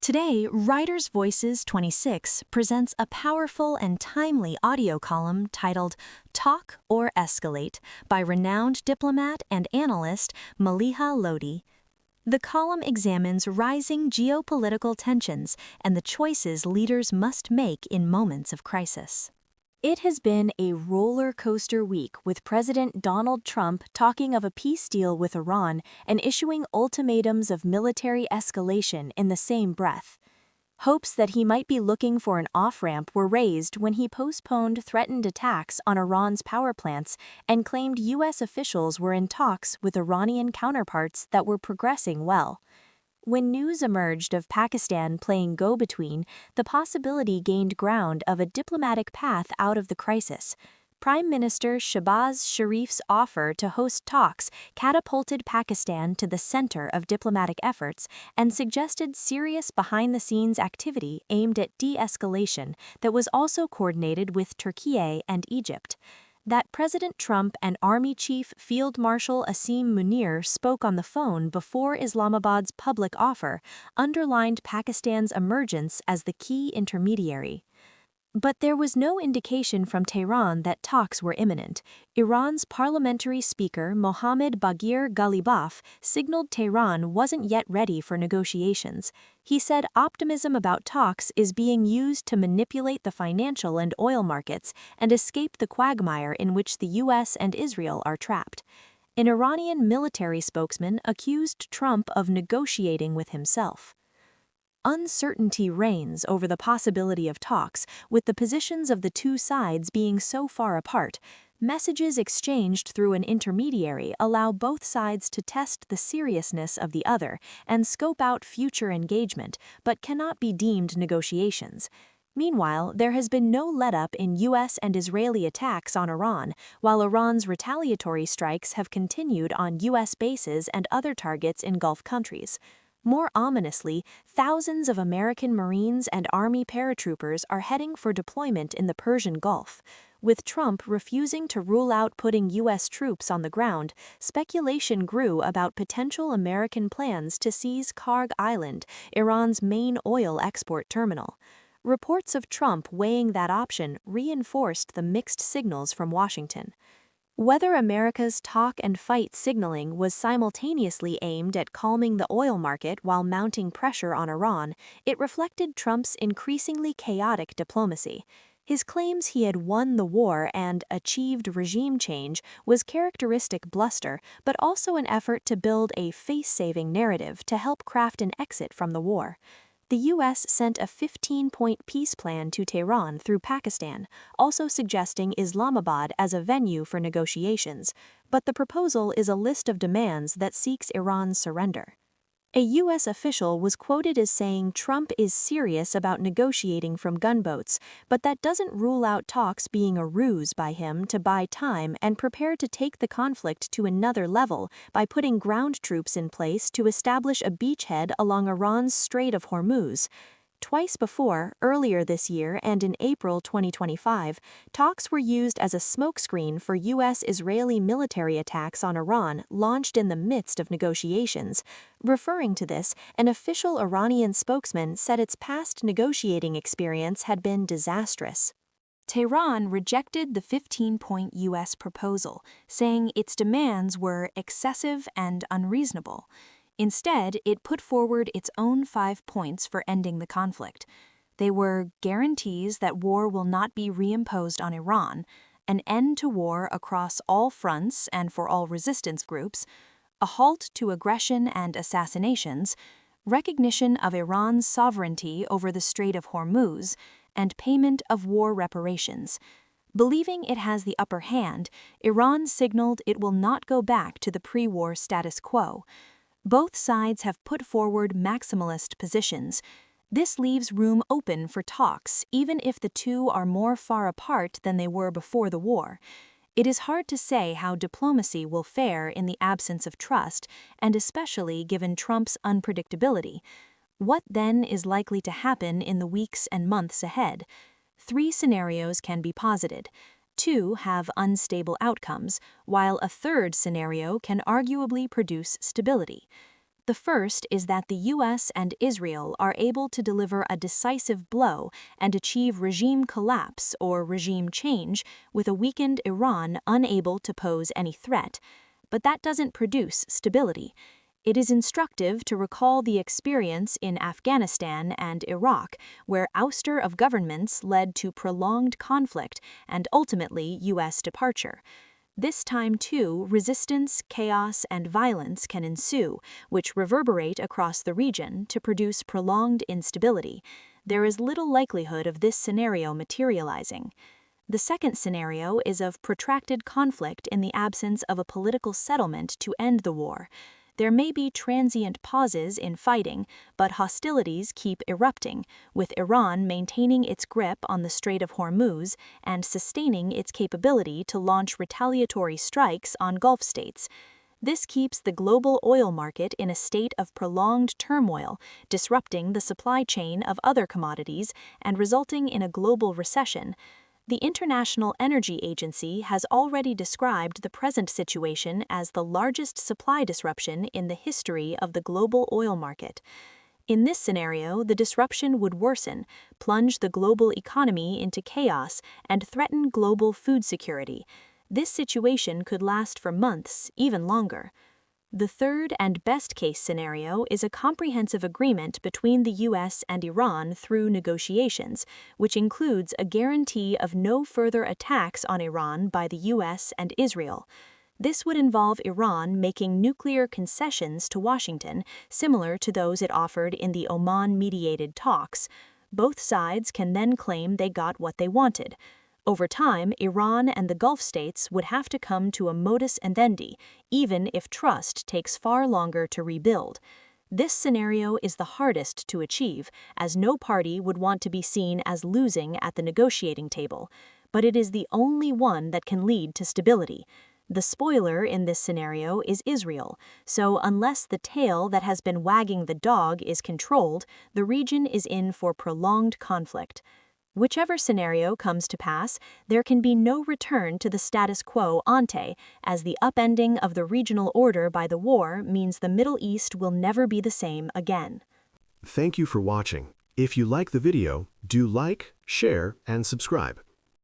Today, Writers' Voices 26 presents a powerful and timely audio column titled Talk or Escalate by renowned diplomat and analyst Maleeha Lodhi. The column examines rising geopolitical tensions and the choices leaders must make in moments of crisis. It has been a roller coaster week with President Donald Trump talking of a peace deal with Iran and issuing ultimatums of military escalation in the same breath. Hopes that he might be looking for an off-ramp were raised when he postponed threatened attacks on Iran's power plants and claimed U.S. officials were in talks with Iranian counterparts that were progressing well. When news emerged of Pakistan playing go-between, the possibility gained ground of a diplomatic path out of the crisis. Prime Minister Shehbaz Sharif's offer to host talks catapulted Pakistan to the center of diplomatic efforts and suggested serious behind-the-scenes activity aimed at de-escalation that was also coordinated with Turkey and Egypt. That President Trump and Army Chief Field Marshal Asim Munir spoke on the phone before Islamabad's public offer underlined Pakistan's emergence as the key intermediary. But there was no indication from Tehran that talks were imminent. Iran's parliamentary speaker Mohammad Baghir Ghalibaf signaled Tehran wasn't yet ready for negotiations. He said optimism about talks is being used to manipulate the financial and oil markets and escape the quagmire in which the U.S. and Israel are trapped. An Iranian military spokesman accused Trump of negotiating with himself. Uncertainty reigns over the possibility of talks, with the positions of the two sides being so far apart. Messages exchanged through an intermediary allow both sides to test the seriousness of the other and scope out future engagement, but cannot be deemed negotiations. Meanwhile, there has been no let-up in U.S. and Israeli attacks on Iran, while Iran's retaliatory strikes have continued on U.S. bases and other targets in Gulf countries. More ominously, thousands of American Marines and Army paratroopers are heading for deployment in the Persian Gulf. With Trump refusing to rule out putting U.S. troops on the ground, speculation grew about potential American plans to seize Karg Island, Iran's main oil export terminal. Reports of Trump weighing that option reinforced the mixed signals from Washington. Whether America's talk and fight signaling was simultaneously aimed at calming the oil market while mounting pressure on Iran, it reflected Trump's increasingly chaotic diplomacy. His claims he had won the war and achieved regime change was characteristic bluster, but also an effort to build a face-saving narrative to help craft an exit from the war. The U.S. sent a 15-point peace plan to Tehran through Pakistan, also suggesting Islamabad as a venue for negotiations, but the proposal is a list of demands that seeks Iran's surrender. A U.S. official was quoted as saying Trump is serious about negotiating from gunboats, but that doesn't rule out talks being a ruse by him to buy time and prepare to take the conflict to another level by putting ground troops in place to establish a beachhead along Iran's Strait of Hormuz. Twice before, earlier this year and in April 2025, talks were used as a smokescreen for U.S.-Israeli military attacks on Iran launched in the midst of negotiations. Referring to this, an official Iranian spokesman said its past negotiating experience had been disastrous. Tehran rejected the 15-point U.S. proposal, saying its demands were excessive and unreasonable. Instead, it put forward its own 5 points for ending the conflict. They were guarantees that war will not be reimposed on Iran, an end to war across all fronts and for all resistance groups, a halt to aggression and assassinations, recognition of Iran's sovereignty over the Strait of Hormuz, and payment of war reparations. Believing it has the upper hand, Iran signaled it will not go back to the pre-war status quo. Both sides have put forward maximalist positions. This leaves room open for talks, even if the two are more far apart than they were before the war. It is hard to say how diplomacy will fare in the absence of trust, and especially given Trump's unpredictability. What then is likely to happen in the weeks and months ahead? 3 scenarios can be posited. 2 have unstable outcomes, while a third scenario can arguably produce stability. The first is that the US and Israel are able to deliver a decisive blow and achieve regime collapse or regime change with a weakened Iran unable to pose any threat. But that doesn't produce stability. It is instructive to recall the experience in Afghanistan and Iraq, where ouster of governments led to prolonged conflict and ultimately US departure. This time, too, resistance, chaos, and violence can ensue, which reverberate across the region to produce prolonged instability. There is little likelihood of this scenario materializing. The second scenario is of protracted conflict in the absence of a political settlement to end the war. There may be transient pauses in fighting, but hostilities keep erupting, with Iran maintaining its grip on the Strait of Hormuz and sustaining its capability to launch retaliatory strikes on Gulf states. This keeps the global oil market in a state of prolonged turmoil, disrupting the supply chain of other commodities and resulting in a global recession. The International Energy Agency has already described the present situation as the largest supply disruption in the history of the global oil market. In this scenario, the disruption would worsen, plunge the global economy into chaos, and threaten global food security. This situation could last for months, even longer. The third and best-case scenario is a comprehensive agreement between the US and Iran through negotiations, which includes a guarantee of no further attacks on Iran by the US and Israel. This would involve Iran making nuclear concessions to Washington, similar to those it offered in the Oman-mediated talks. Both sides can then claim they got what they wanted. Over time, Iran and the Gulf states would have to come to a modus vivendi, even if trust takes far longer to rebuild. This scenario is the hardest to achieve, as no party would want to be seen as losing at the negotiating table, but it is the only one that can lead to stability. The spoiler in this scenario is Israel, so unless the tail that has been wagging the dog is controlled, the region is in for prolonged conflict. Whichever scenario comes to pass, there can be no return to the status quo ante, as the upending of the regional order by the war means the Middle East will never be the same again. Thank you for watching. If you like the video, do like, share, and subscribe.